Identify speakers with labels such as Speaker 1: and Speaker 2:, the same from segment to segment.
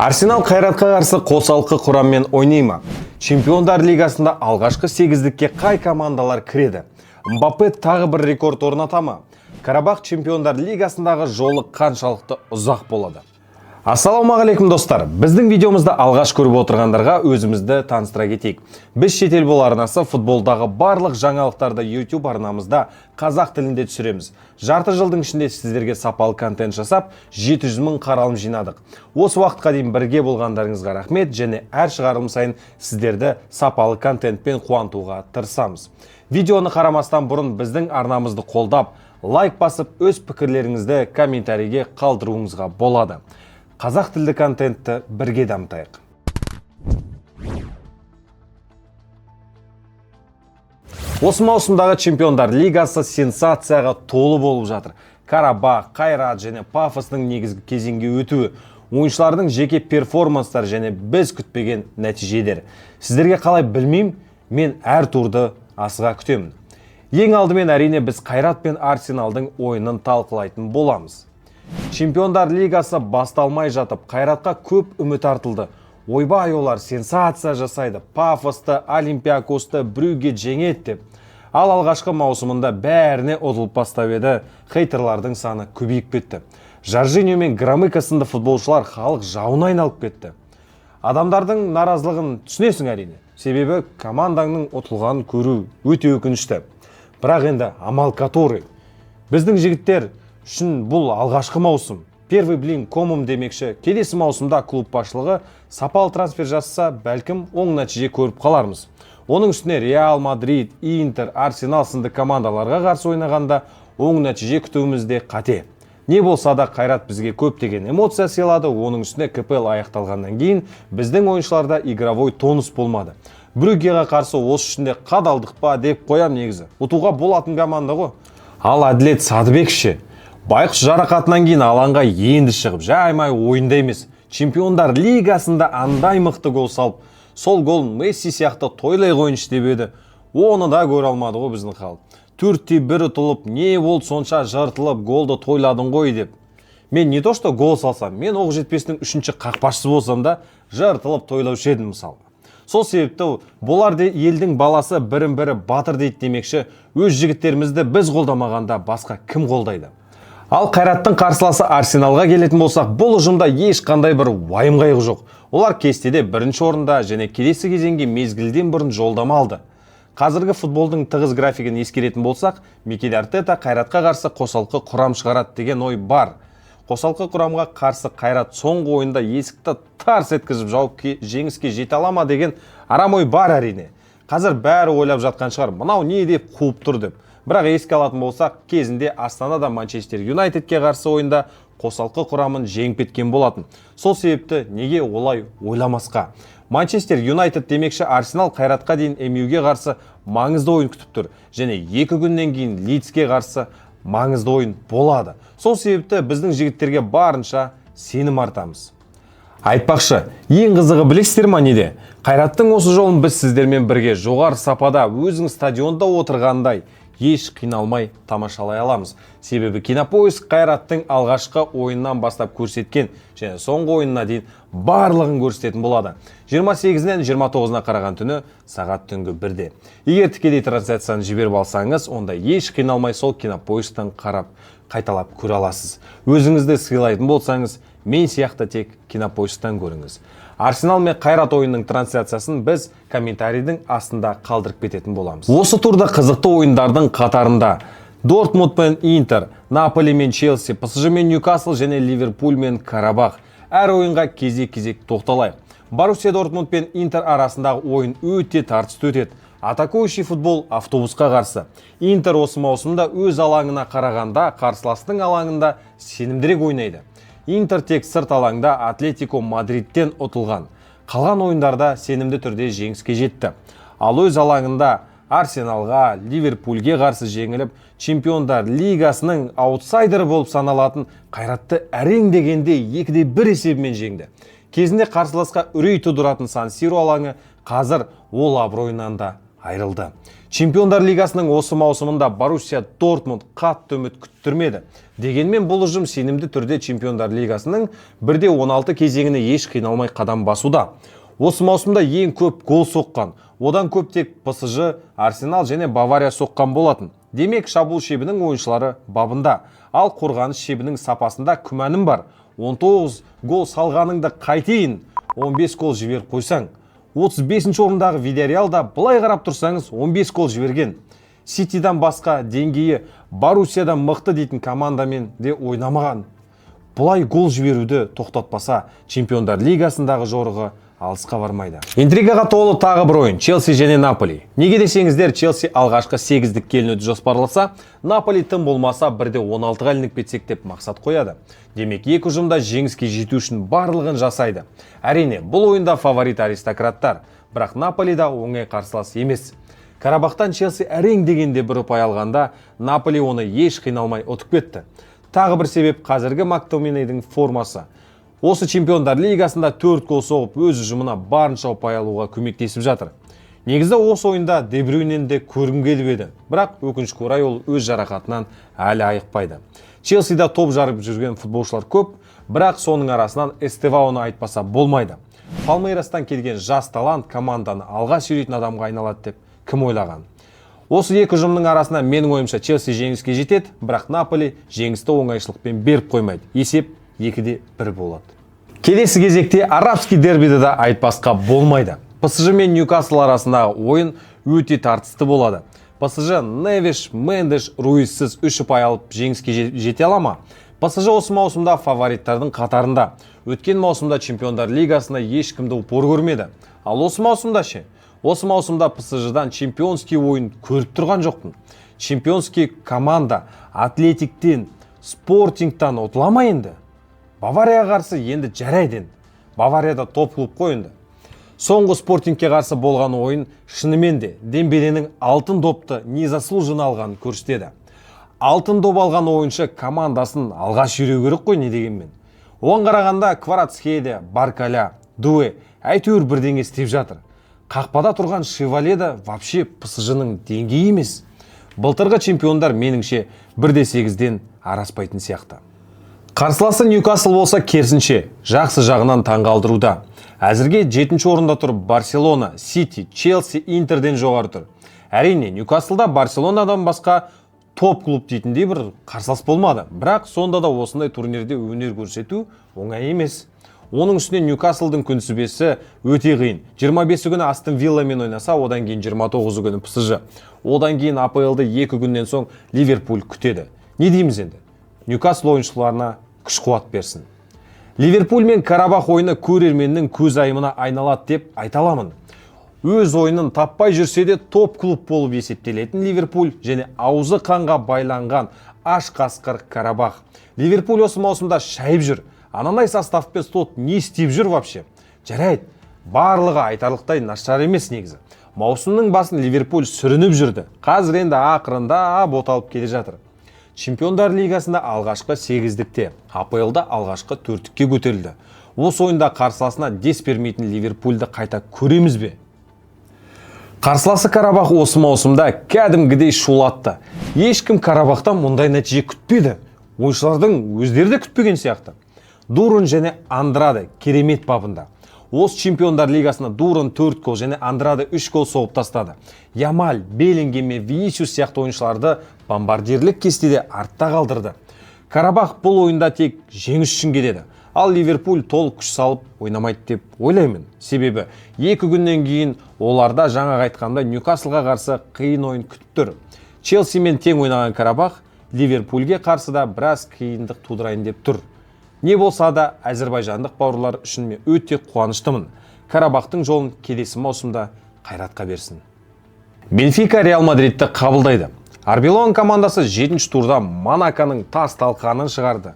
Speaker 1: Арсенал Қайратқа қарсы қосалқы құраммен ойнай ма? Чемпиондар лигасында алғашқы 8-дікке қай командалар кіреді? Мбаппе тағы бір рекорд орната ма? Карабах чемпиондар лигасындағы жолы қаншалықты ұзақ болады? Ассалаумағалейкум достар. Біздің видеомызды алғаш көріп отырғандарға өзімізді таныстыра кетейік. Біз шетел бол арнасы футболдағы барлық жаңалықтарды YouTube арнамызда қазақ тілінде түсіреміз. Жарты жылдың ішінде сіздерге сапалы контент жасап, 700 мың қаралым жинадық. Осы уақытқа дейін бірге болғандарыңызға рахмет, және әр шығарылым сайын сіздерді сапалы контентпен қуантуға тырысамыз. Видеоны қарамастан бұрын біздің арнамызды қолдап, лайк басып, өз пікірлеріңізді комментарийге қалдыруыңызға болады. Қазақ тілді контентті бірге дамытайық. Осы маусымдағы чемпиондар лигасы сенсацияға толы болып жатыр. Карабах, Қайрат және Пафостың негізгі кезеңге өтуі, ойыншылардың жеке перформанстар және біз күтпеген нәтижелер. Сіздерге қалай білмеймін, мен әр турды асыға күтемін. Ең алдымен әрине біз Қайрат пен Арсеналдың ойынын талқылайтын боламыз. Чемпиондар лигасы басталмай жатып, Қайратқа көп үміт артылды. Ойбай, олар сенсация жасайды, Пафосты, Олимпиакосты, Брюгге жеңеді деп. Ал алғашқы маусымында бәріне ұтылып бастап еді, хейтерлардың саны көбейіп кетті. Жоржиньо мен Громыко сынды футболшылар халық жауына айналып кетті. Адамдардың наразылығын түсінесің әрине. Себебі командаңның ұтылғанын көру өте өкінішті. Бірақ енді амал который. Біздің жігіттер үшін бұл алғашқы маусым. Первый блин комым демекші. Келесі маусымда клуб басшылығы сапалы трансфер жасаса, бәлкім оң нәтиже көріп қалармыз. Оның үстіне Реал Мадрид, Интер, Арсенал сынды командаларға қарсы ойнағанда оң нәтиже күтуімізде қате. Не болса да Қайрат бізге көптеген эмоция сыйлады. Оның үстіне КПЛ аяқталғаннан кейін біздің ойыншыларда игровой тонус болмады. Брюггеға қарсы осы үшінде қадалдық па деп қоям негізі. Ұтуға болатын команда ғой. Ал Әділет Садыбек ше. Байқұс жарақатынан кейін алаңға енді шығып, жаймай ойында емес. Чемпиондар лигасында андай мықты гол салып, сол голын Месси сияқты тойлай қойыншы деп еді. Оны да көре алмады ғой біздің халық. 4-1 ұтылып, не болды сонша жартылып, голды тойладың ғой деп. Мен не то что гол салсам, мен Оқжетпестің 3-ші қақпашысы болсам да жартылып тойлаушы едім мысалы. Сол себепті болар елдің баласы бірін-бірі батыр дейді демекші, өз жігіттерімізді біз қолдамағанда басқа кім қолдайды? Ал Қайраттың қарсыласы Арсеналға келетін болсақ, бұл ұжымда ешқандай бір уайым қайғы жоқ. Олар кестеде бірінші орында және келесі кезеңге мезгілден бұрын жолдама алды. Қазіргі футболдың тығыз графигін ескеретін болсақ, Микель Артета Қайратқа қарсы қосалқы құрам шығарады деген ой бар. Қосалқы құрамға қарсы Қайрат соңғы ойында есікті тарс еткізіп жауып жеңіске жете ала ма деген арам ой бар әрине. Қазір бәрі ойлап жатқан шығар, мынау не деп қуып тұр деп. Бірақ еске алатын болсақ, кезінде Астанада Манчестер Юнайтедке қарсы ойында қосалқы құрамын жеңіп кеткен болатын. Сол себепті неге олай ойламасқа? Манчестер Юнайтед демекші Арсенал Қайратқа дейін MU-ге қарсы маңызды ойын күтіп тұр. Және 2 күннен кейін Лидске қарсы маңызды ойын болады. Сол себепті біздің жігіттерге барынша сенім артамыз. Айтпақшы, ең қызығы білесіздер ма неде? Қайраттың осы жолын біз сіздермен бірге жоғары сапада өзің стадионда отырғандай еш қиналмай тамашалай аламыз. Себебі Кинопоиск Қайраттың алғашқы ойыннан бастап көрсеткен және соңғы ойынына дейін барлығын көрсететін болады. 28-нен 29-на қараған түні сағат түнгі 1-де. Егер тікелей трансляцияны жіберіп алсаңыз, онда еш қиналмай сол Кинопоисктан қарап қайталап көре аласыз. Өзіңізді сыйлайтын болсаңыз, мен сияқты тек Кинопоисктан көріңіз. Арсенал мен Қайрат ойынның трансляциясын біз комментарийдің астында қалдырып кететін боламыз. Осы турда қызықты ойындардың қатарында Дортмунд мен Интер, Наполи мен Челси, ПСЖ мен Ньюкасл және Ливерпуль мен Карабах. Әр ойынға кезек-кезек тоқталайық. Боруссия Дортмунд пен Интер арасындағы ойын өте тартысты өтеді. Атакующий футбол автобусқа қарсы. Интер осы маусымда өз алаңына қарағанда қарсыластың алаңында сенімдірек ойнайды. Интер тек сырт алаңда Атлетико Мадридтен ұтылған. Қалған ойындарда сенімді түрде жеңіске жетті. Ал өз алаңында Арсеналға, Ливерпульге қарсы жеңіліп, чемпиондар лигасының аутсайдері болып саналатын Қайратты әрең дегенде 2-1 есебімен жеңді. Кезінде қарсыласқа үрей тудыратын Сан-Сиро алаңы қазір ол абыройынан да айрылды. Чемпиондар лигасының осы маусымында Боруссия Дортмунд қатты үміт күттірмеді. Дегенмен бұл ұжым сенімді түрде Чемпиондар лигасының 1/16 кезеңіне еш қиналмай қадам басуда. Осы маусымда ең көп гол соққан, одан көп тек ПСЖ, Арсенал және Бавария соққан болатын. Демек, шабуыл шебінің ойыншылары бабында, ал қорғаныс шебінің сапасында күмәнім бар. 19 гол салғаныңды қайтейін, 15 гол жіберіп қойсаң. 35-ші орындағы Вильярреалда былай қарап тұрсаңыз 15 гол жіберген. Ситидан басқа деңгейі Боруссиядан мықты дейтін командамен де ойнамаған. Бұлай гол жіберуді тоқтатпаса, Чемпиондар лигасындағы жорығы алысқа бармайды. Интригаға толы тағы бір ойын Челси және Наполи. Неге десеңіздер, Челси алғашқы 8-дік келінуді жоспарласа, Наполи тым болмаса 1/16-ға ілініп кетсек деп мақсат қояды. Демек, екі ұжымда жеңіске жету үшін барлығын жасайды. Әрине, бұл ойында фаворит аристократтар, бірақ Наполи да оңай қарсылас емес. Карабақтан Челси әрең дегенде бір ұпай алғанда, Наполи оны еш қиналмай ұтып кетті. Тағы бір себеп қазіргі Мактоминейдің формасы. Осы Чемпиондар лигасында 4 гол соғып, өз ұжымына барынша ұпай алуға көмектесіп жатыр. Негізі осы ойында Де Брюйнен де көргім келіп еді, бірақ өкінішке орай ол өз жарақатынан әлі айықпайды. Челсида топ жарып жүрген футболшылар көп, бірақ соның арасынан Эстеваоны айтпаса болмайды. Палмейрастан келген жас талант команданы алға сүйрейтін адамға айналады деп кім ойлаған? Осы екі ұжымның арасында менің ойымша Челси жеңіске жетеді, бірақ Наполи жеңісті оңайшылықпен беріп қоймайды. Есеп 2-1 болады. Келесі кезекте арабский дербиді де айтпасқа болмайды. ПСЖ мен Ньюкасл арасындағы ойын өте тартысты болады. ПСЖ Невиш, Мендеш, Руиссіз 3 ұпай алып жеңіске жете ала ма? ПСЖ осы маусымда фавориттардың қатарында. Өткен маусымда Чемпиондар лигасына ешкімді упор көрмеді. Ал осы маусымда ше? Осы маусымда ПСЖ-дан чемпионский ойын көріп тұрған жоқпын. Чемпионский команда Атлетиктен, Спортингтан ұтылама енді. Баварияға қарсы енді жарайден. Баварияда топ клуб қойынды. Соңғы Спортингке қарсы болған ойын шынымен де Дембеленің алтын допты незаслуженно алғанын көрсетеді. Алтын доп алған ойыншы командасын алға сүйреу керек қой, не дегенмен. Оған қарағанда Кварацхелия, Баркаля, Дуэ әйтеуір бірдеңе істеп жатыр. Қақпада тұрған Шевале вообще ПСЖ-ның деңгейі емес. Былтырғы чемпиондар меніңше 1/8-ден араспайтын сияқты. Қарсыласы Ньюкасл болса керісінше, жақсы жағынан таңғалдыруда. Әзірге 7-ші орында тұр Барселона, Сити, Челси, Интерден жоғары тұр. Әрине, Ньюкаслда Барселонадан басқа топ клуб дейтіндей бір қарсылас болмады. Бірақ сонда да осындай турнирде өнер көрсету оңай емес. Оның үстіне Ньюкаслдың күнсібесі өте қиын. 25 күні Астон Вилламен ойнаса, одан кейін 29 күні ПСЖ. Одан кейін АПЛ-ды 2 күннен соң Ливерпуль күтеді. Не дейміз енді? Ньюкасл ойыншыларына күш-қуат берсін. Ливерпуль мен Карабах ойыны көрерменнің көз айымына айналады деп айталамын. Өз ойынын таппай жүрсе де топ клуб болып есептелетін Ливерпуль және аузы қанға байланған аш қасқыр Карабах. Ливерпуль осы маусымда шайып жүр. Анандай составпен тот не істеп жүр вообще? Жарайды, барлығы айтарлықтай нашар емес негізі. Маусымның басын Ливерпуль сүрініп жүрді. Қазір енді ақырында боталып келе жатыр. Чемпиондар лигасында алғашқы 8-дікте, АПЛ-да алғашқы 4-ке көтерілді. Осы ойында қарсыласына дес бермейтін Ливерпульді қайта көреміз бе? Қарсыласы Карабах осы маусымда кәдімгідей шулатты. Ешкім Карабахтан мұндай нәтиже күтпеді. Ойыншылардың өздері де күтпеген сияқты. Дурун және Андраде керемет бабында. Осы чемпиондар лигасына Дурун 4 гол және Андраде 3 гол соғып тастады. Ямаль, Беллингем мен Винисиус сияқты ойыншыларды бомбардирлік кестеде артта қалдырды. Карабах бұл ойында тек жеңіс үшін келеді. Ал Ливерпуль толық күш салып ойнамайды деп ойлаймын. Себебі 2 күннен кейін оларда жаңа айтқанда Ньюкаслға қарсы қиын ойын күтіп тұр. Челсимен тең ойнаған Карабах Ливерпульге қарсы да біраз қиындық тудырайын деп тұр. Не болса да әзірбайжандық бауырлар үшін мен өте қуаныштымын. Карабахтың жолын келесі маусымда қайратқа берсін. Бенфика Реал Мадридті қабылдайды. Арбелон командасы 7-ші турда Монаконың тас талқанын шығарды.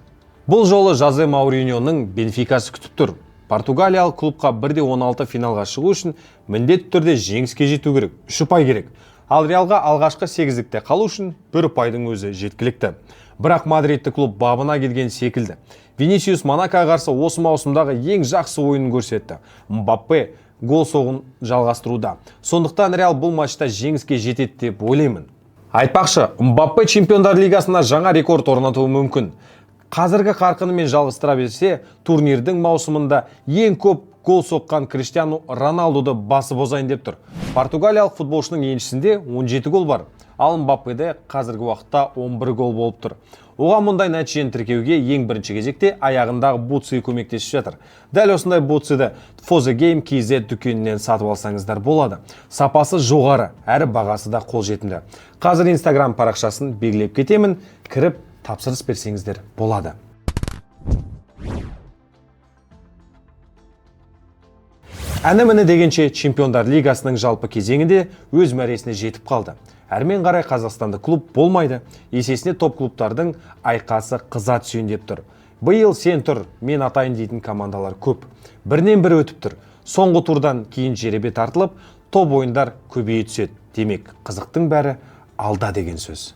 Speaker 1: Бұл жолы Жозе Мауриньоның Бенфикасы күтіп тұр. Португалиялық клубқа 1/16 финалға шығу үшін міндетті түрде жеңіске жету керек, 3 ұпай керек. Ал Реалға алғашқы 8-дікте қалу үшін 1 ұпайдың өзі жеткілікті. Бірақ Мадридті клуб бабына келген секілді. Винисиус Монакоға қарсы осы маусымдағы ең жақсы ойынын көрсетті. Мбаппе гол соғын жалғастыруда. Сондықтан Реал бұл матчта жеңіске жетеді деп ойлаймын. Айтпақшы, Мбаппе Чемпиондар лигасына жаңа рекорд орнатуы мүмкін. Қазіргі қарқынымен жалғастыра берсе, турнирдің маусымында ең көп гол соққан Криштиану Роналдуды басып озайын деп тұр. Португалиялық футболшының еншісінде 17 гол бар, ал Мбаппеде қазіргі уақытта 11 гол болып тұр. Оған мұндай нәтижені тіркеуге ең бірінші кезекте аяғындағы бутсы көмектесіп жатыр. Дәл осындай бутсыды Fozagame KZ дүкенінен сатып алсаңыздар болады. Сапасы жоғары, әрі бағасы да қолжетімді. Қазір Instagram парақшасын белгілеп кетемін, кіріп тапсырыс берсеңіздер болады. Әні-міне дегенше Чемпиондар лигасының жалпы кезеңінде өз мәресіне жетіп қалды. Әрмен қарай Қазақстанды клуб болмайды, есесіне топ клубтардың айқасы қыза түсейін деп тұр. Биыл сен тұр, мен атайын дейтін командалар көп. Бірінен бірі өтіп тұр. Соңғы турдан кейін жеребе тартылып, топ ойындар көбейе түседі. Демек, қызықтың бәрі алда деген сөз.